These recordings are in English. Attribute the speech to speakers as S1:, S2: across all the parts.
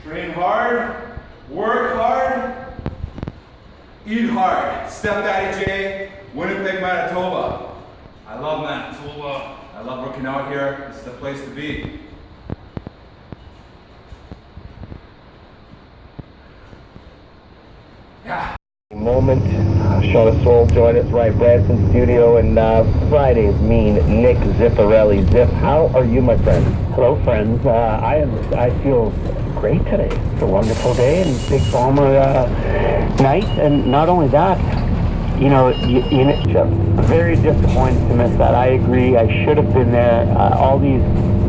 S1: Train hard, work hard, eat hard. Stepdaddy J, Winnipeg, Manitoba. I love Manitoba. I love working out here. This is the place to be. Yeah.
S2: Moment. Shauna Sorrell joined us, Ryan Branson studio, and Friday's mean Nick Ziffarelli. Zip, how are you, my friend?
S3: Hello, friends. I feel great today. It's a wonderful day and big Bomber night, and not only that, you know, very disappointed to miss that. I agree. I should have been there. All these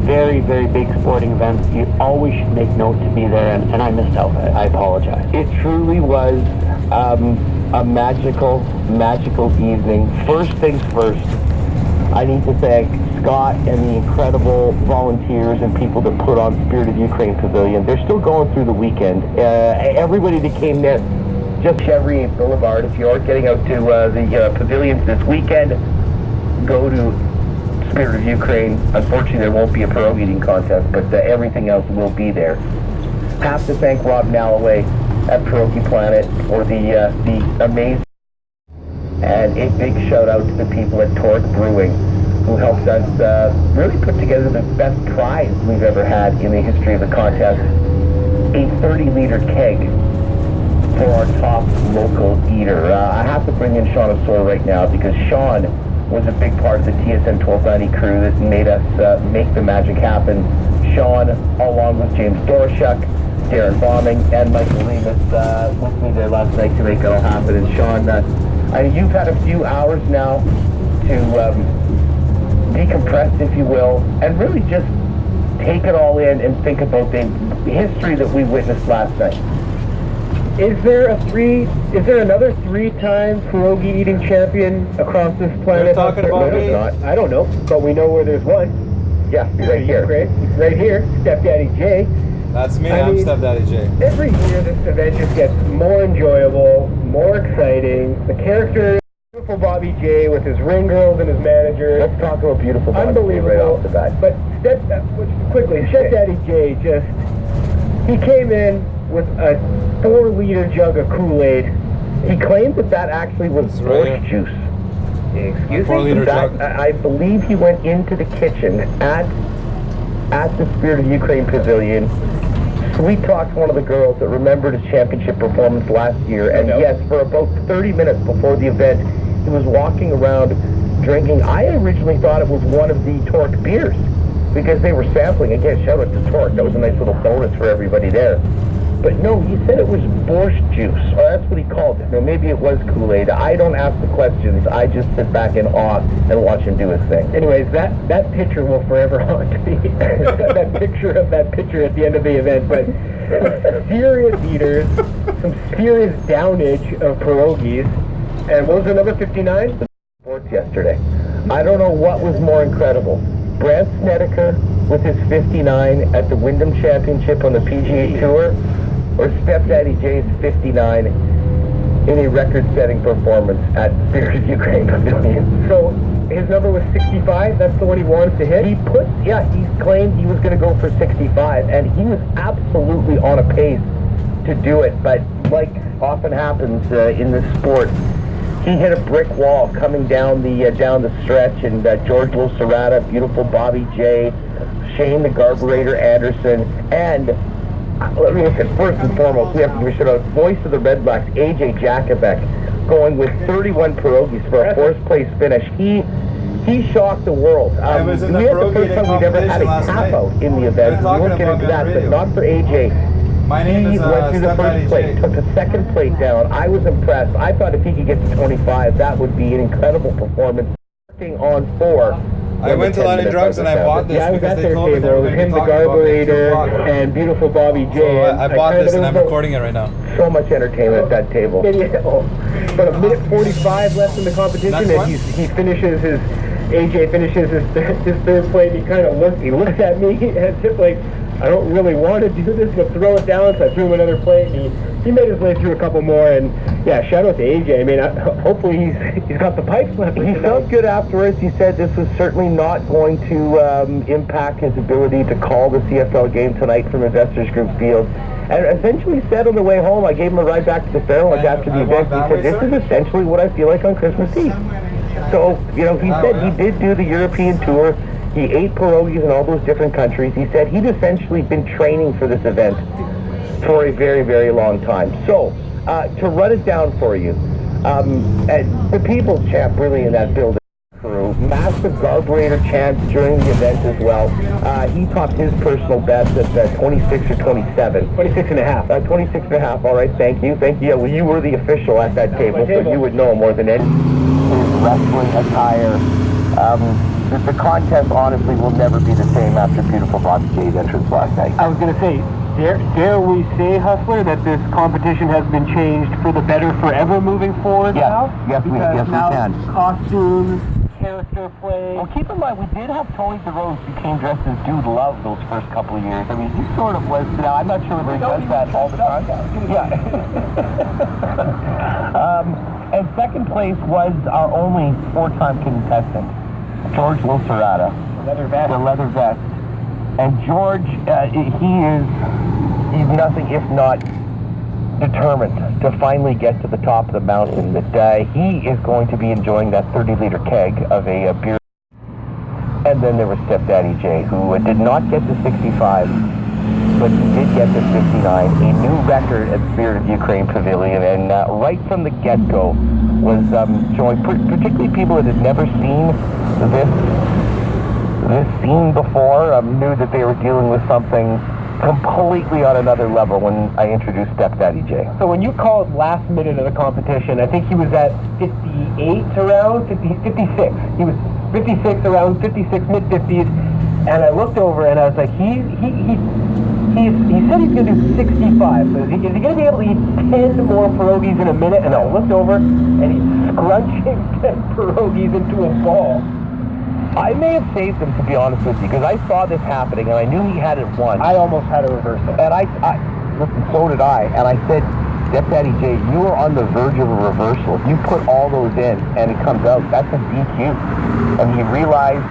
S3: very, very big sporting events, you always should make note to be there, and I missed out. I apologize.
S2: It truly was a magical evening. First things first, I need to thank Scott and the incredible volunteers and people that put on Spirit of Ukraine Pavilion. They're still going through the weekend. Everybody that came there, just Chevrolet Boulevard, if you are getting out to the pavilions this weekend, go to Spirit of Ukraine. Unfortunately, there won't be a pierogi eating contest, but everything else will be there. Have to thank Rob Nalloway at Perogy Planet for the amazing, and a big shout out to the people at Torque Brewing who helped us really put together the best prize we've ever had in the history of the contest, a 30-liter keg for our top local eater. I have to bring in Shauna Sorrell right now because Sean was a big part of the TSN 1290 crew that made us make the magic happen. Sean, along with James Dorshuk, Darren Bombing, and Michael Lemus with me there last night to make it all happen. And Sean, you've had a few hours now to decompress, if you will, and really just take it all in and think about the history that we witnessed last night.
S4: Is there another three-time pierogi eating champion across this planet?
S1: You're talking about
S4: No,
S1: me?
S4: there's not. I don't know, but we know where there's one.
S2: Yeah, right here.
S4: Right here, Stepdaddy J.
S1: That's me,
S4: I
S1: I'm
S4: mean,
S1: Stepdaddy J.
S4: Every year this event just gets more enjoyable, more exciting. The character, beautiful Bobby J with his ring girls and his manager.
S2: Let's talk about beautiful Bobby J
S4: Unbelievable.
S2: right off the bat.
S4: But Stepdaddy J he came in with a 4-liter jug of Kool-Aid.
S2: He claimed that actually was
S1: right
S2: borscht juice.
S4: Excuse me?
S1: 4-liter
S2: That,
S1: jug.
S2: I believe he went into the kitchen at the Spirit of Ukraine Pavilion, sweet talked one of the girls that remembered his championship performance last year, and yes, for about 30 minutes before the event, he was walking around drinking. I originally thought it was one of the Torque beers, because they were sampling. Again, shout out to Torque. That was a nice little bonus for everybody there. But no, he said it was borscht juice, or that's what he called it. Now, maybe it was Kool-Aid. I don't ask the questions. I just sit back in awe and watch him do his thing.
S4: Anyways, that picture will forever haunt me. that picture at the end of the event. But serious eaters, some serious downage of pierogies. And what was the number, 59?
S2: Sports yesterday. I don't know what was more incredible. Brant Snedeker with his 59 at the Wyndham Championship on the PGA Tour, or Stepdaddy J's 59 in a record-setting performance at Spirit of Ukraine Pavilion.
S4: So his number was 65. That's the one he wanted to hit.
S2: He claimed he was going to go for 65, and he was absolutely on a pace to do it. But like often happens in this sport, he hit a brick wall coming down the stretch, and George Loserata, beautiful Bobby J, Shane the Garburator Anderson, and let me look at first and foremost, we have to shout out voice of the Red Blacks, AJ Jakubek, going with 31 pierogies for a fourth place finish. He shocked the world.
S1: I was in the
S2: we had the
S1: pierogi
S2: first time we've ever had a
S1: competition last
S2: tap out
S1: night.
S2: in the event. We won't get into that, but not for AJ.
S1: My name
S2: He
S1: is
S2: went through the
S1: Stepdaddy
S2: first plate,
S1: J.
S2: took the second plate down. I was impressed. I thought if he could get to 25, that would be an incredible performance. Working on 4.
S1: I went to London Drugs and I bought this
S4: Yeah, I was
S1: because
S4: at
S1: they
S4: their
S1: told me they
S4: table.
S1: were
S4: It was
S1: going to
S4: him,
S1: be
S4: the
S1: talking about me at 2 o'clock.
S4: Garburator, and beautiful Bobby J.
S1: So I bought this and I'm
S4: about
S1: recording it right now.
S2: So much entertainment at that table.
S4: maybe about a minute 45 left in the competition,
S1: Next
S4: and
S1: one?
S4: he finishes his AJ finishes his third plate. And he looks at me and just like, I don't really want to do this, but throw it down. So I threw him another plate, and he made his way through a couple more. And yeah, shout out to AJ. I mean, hopefully he's got the pipes left.
S2: He felt good afterwards. He said this was certainly not going to impact his ability to call the CFL game tonight from Investors Group Field. and essentially said on the way home, I gave him a ride back to the Fairlawn after the event. He said, this is essentially what I feel like on Christmas Eve. So, you know, he said he did do the European tour. He ate pierogies in all those different countries. He said he'd essentially been training for this event for a very, very long time. So, to run it down for you, the People's Champ really in that building. Massive carburetor chance during the event as well. He topped his personal best at 26 or 27.
S4: 26 and a half.
S2: 26 and a half, all right, thank you. Yeah, well, you were the official at that table, so you would know more than any. His wrestling attire. The contest, honestly, will never be the same after Beautiful Bobby J's entrance last night.
S4: I was going to say, dare we say, Hustler, that this competition has been changed for the better forever moving forward now?
S2: Yes, we can.
S4: Costumes, character play.
S2: Well, keep in mind, we did have Tony DeRose who came dressed as Dude Love those first couple of years. I mean, he sort of was, now I'm not sure if he does that all the time. Yeah. And second place was our only four-time contestant, George Loserata. The leather vest. And George, he's nothing if not determined to finally get to the top of the mountain. That he is going to be enjoying that 30-liter keg of a beer. And then there was Stepdaddy Jay, who did not get to 65, but he did get to 59, a new record at Spirit of Ukraine Pavilion. And right from the get-go was showing, particularly people that had never seen this scene before, knew that they were dealing with something completely on another level when I introduced Stepdaddy Jay.
S4: So when you called last minute of the competition, I think he was at 58 around, 56. He was 56 around, 56, mid-50s, and I looked over and I was like, he said he's going to do 65. So is he going to be able to eat 10 more pierogies in a minute? And I looked over and he's scrunching 10 pierogies into a ball.
S2: I may have saved him, to be honest with you, because I saw this happening and I knew he had it once.
S4: I almost had a reversal.
S2: And listen, so did I. And I said, Stepdaddy Jay, you are on the verge of a reversal. If you put all those in and it comes out, that's a DQ. And he realized,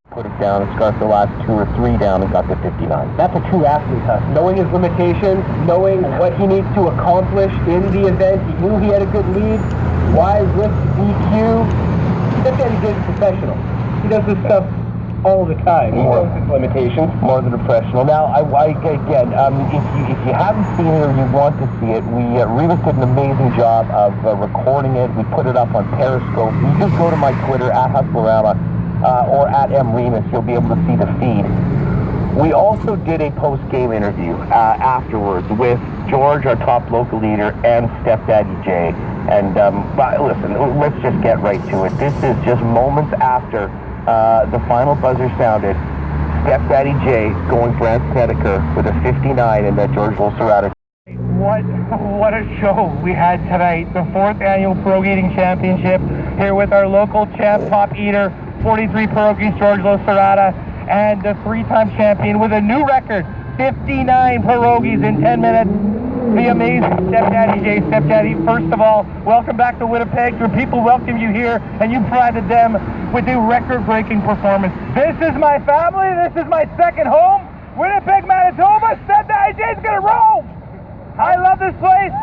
S2: put it down and scarfed the last 2 or 3 down and got to 59.
S4: That's a true athlete, huh? Knowing his limitations, knowing what he needs to accomplish in the event. He knew he had a good lead. Why risk DQ? Stepdaddy Jay's professional. He does this stuff all the time. He knows his limitations.
S2: More than a professional. Now, again, if you haven't seen it or you want to see it, Remus did an amazing job of recording it. We put it up on Periscope. You just go to my Twitter, @Hustlerama, or @MRemus. You'll be able to see the feed. We also did a post-game interview afterwards with George, our top local leader, and Stepdaddy Jay. And listen, let's just get right to it. This is just moments after the final buzzer sounded. Stepdaddy Jay going for Snedeker with a 59 in that George Loserata.
S3: What a show we had tonight. The 4th annual Pierogi Eating Championship here with our local champ, top eater, 43 pierogies, George Loserata, and the 3-time champion with a new record, 59 pierogies in 10 minutes. The amazing Stepdaddy Jay. Stepdaddy, first of all, welcome back to Winnipeg. Your people welcome you here, and you provided them with a record-breaking performance. This is my family. This is my second home. Winnipeg, Manitoba. Stepdaddy Jay's gonna roll. I love this place.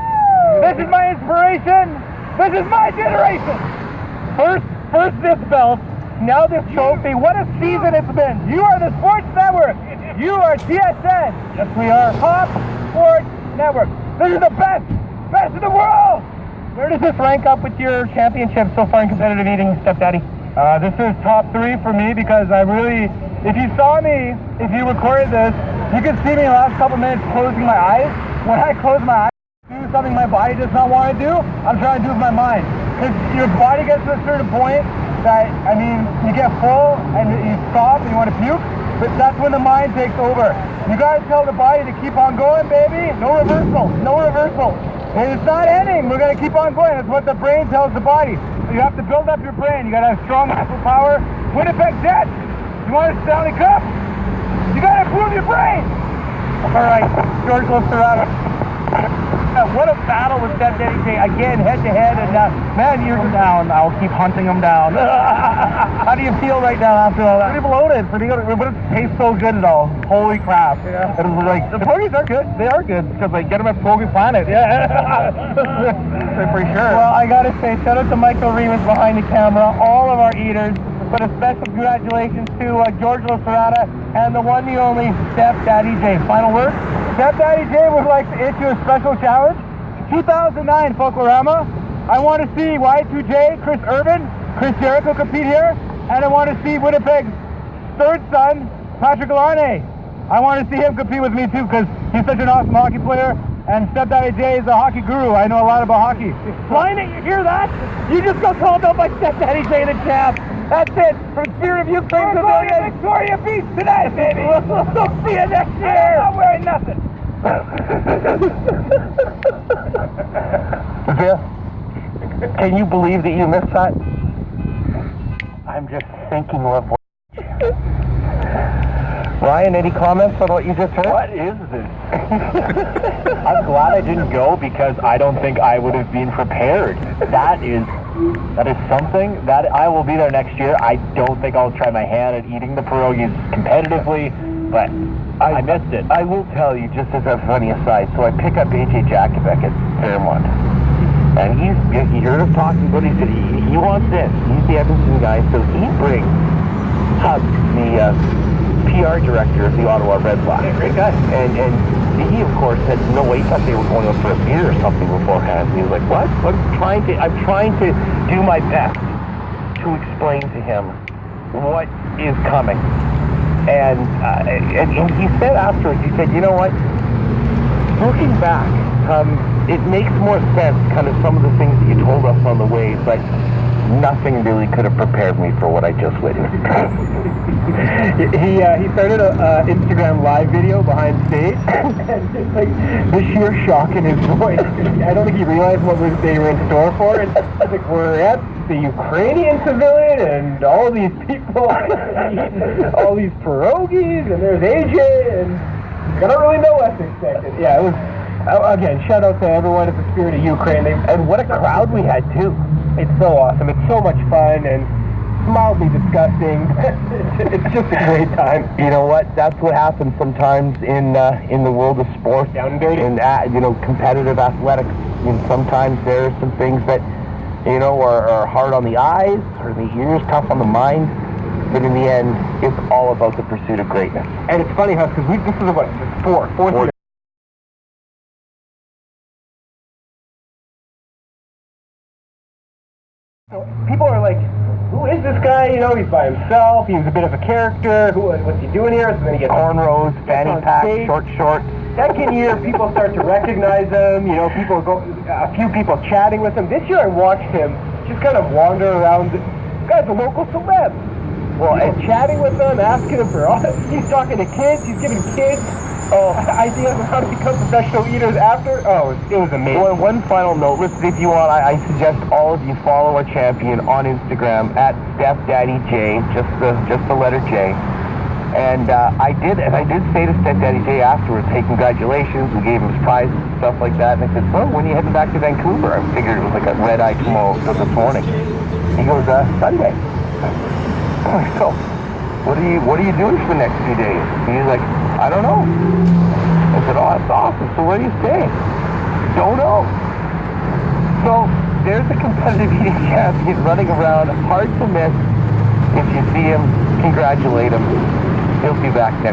S3: This is my inspiration. This is my generation. First this belt, now this trophy. What a season it's been. You are the Sports Network. You are TSN. Yes, we are. Top Sports Network. This is the best in the world. Where does this rank up with your championships so far in competitive eating, Stepdaddy? This is top 3 for me because I really, if you saw me, if you recorded this, you could see me in the last couple minutes closing my eyes. When I close my eyes, do something my body does not want to do, I'm trying to do with my mind. Because your body gets to a certain point that, I mean, you get full and you stop and you want to puke, but that's when the mind takes over. You gotta tell the body to keep on going, baby. No reversal. And it's not ending. We're gonna keep on going. That's what the brain tells the body. So you have to build up your brain. You gotta have strong muscle power. Winnipeg Jets. You want a Stanley Cup? You gotta improve your brain. All right, George Loserata. What a battle with Step Daddy J. Again, head to head, and man, years down, I'll keep hunting him down. How do you feel right now after all that? Pretty bloated, but it tastes so good though. Holy crap. Yeah. It was like, the Perogies are good. They are good, because they get them at Perogy Planet. Yeah. For sure. Well, I gotta say, shout out to Michael Remus behind the camera, all of our eaters, but a special congratulations to George Lacerata and the one, the only, Step Daddy J. Final word? Step Daddy J would like to issue a special challenge. 2009 Folklorama. I want to see Y2J, Chris Irvin, Chris Jericho compete here, and I want to see Winnipeg's third son, Patrick Alarnay. I want to see him compete with me too, because he's such an awesome hockey player, and Step Daddy J is a hockey guru. I know a lot about hockey. Flying it, you hear that? You just got called out by Step Daddy J, the champ. That's it. From Spirit of Ukraine Pavilion. Victoria Beach tonight, baby. We'll see you next year. I'm not wearing nothing. Viv, can you believe that you missed that? I'm just thinking of what... Ryan, any comments on what you just heard? What is this? I'm glad I didn't go, because I don't think I would have been prepared. That is something that I will be there next year. I don't think I'll try my hand at eating the pierogies competitively, but I missed it. I will tell you, just as a funny aside, so I pick up AJ Jakubek at Fairmont, and he heard us talking about it. He said he wants in. He's the Edmonton guy, so he brings Hug, the PR director of the Ottawa Red Sox. Yeah, great guy. And he, of course, said, no, wait, he thought they were going out for a beer or something beforehand. And he was like, what? I'm trying to do my best to explain to him what is coming. And he said afterwards, he said, you know what? Looking back, it makes more sense, kind of some of the things that you told us on the way, but nothing really could have prepared me for what I just witnessed. He started a Instagram live video behind stage, and just like the sheer shock in his voice. I don't think he realized what they were in store for. It's like, we're at the Ukrainian pavilion, and all these people, all these pierogies, and there's AJ, and I don't really know what to expect. Yeah, it was. Again, shout out to everyone at the Spirit of Ukraine. And what a crowd we had, too. It's so awesome. It's so much fun and mildly disgusting. It's just a great time. You know what? That's what happens sometimes in the world of sports. Down and dirty. In, competitive athletics. Sometimes there are some things that, are hard on the eyes, or the ears, tough on the mind. But in the end, it's all about the pursuit of greatness. And it's funny, because this is what, fourth. So people are like, who is this guy? He's by himself. He's a bit of a character. What's he doing here? So then he gets cornrows, fanny pack, short shorts. Second year, people start to recognize him. A few people chatting with him. This year, I watched him just kind of wander around. This guy's a local celeb. Well, and chatting with them, asking him for all. He's talking to kids. He's giving kids ideas on how to become professional eaters after. Oh, it was amazing. Well, one final note. Listen, if you want, I suggest all of you follow our champion on Instagram at StepDaddyJ, just the letter J. And I did say to Stepdaddy J afterwards, hey, congratulations. We gave him his prizes and stuff like that. And I said, so when are you heading back to Vancouver? I figured it was like a red eye tomorrow, so this morning. He goes, Sunday. So, what are you doing for the next few days? And he's like, I don't know. I said, oh, that's awesome. So where are you staying? Don't know. So there's a competitive eating champion running around, hard to miss. If you see him, congratulate him. He'll be back next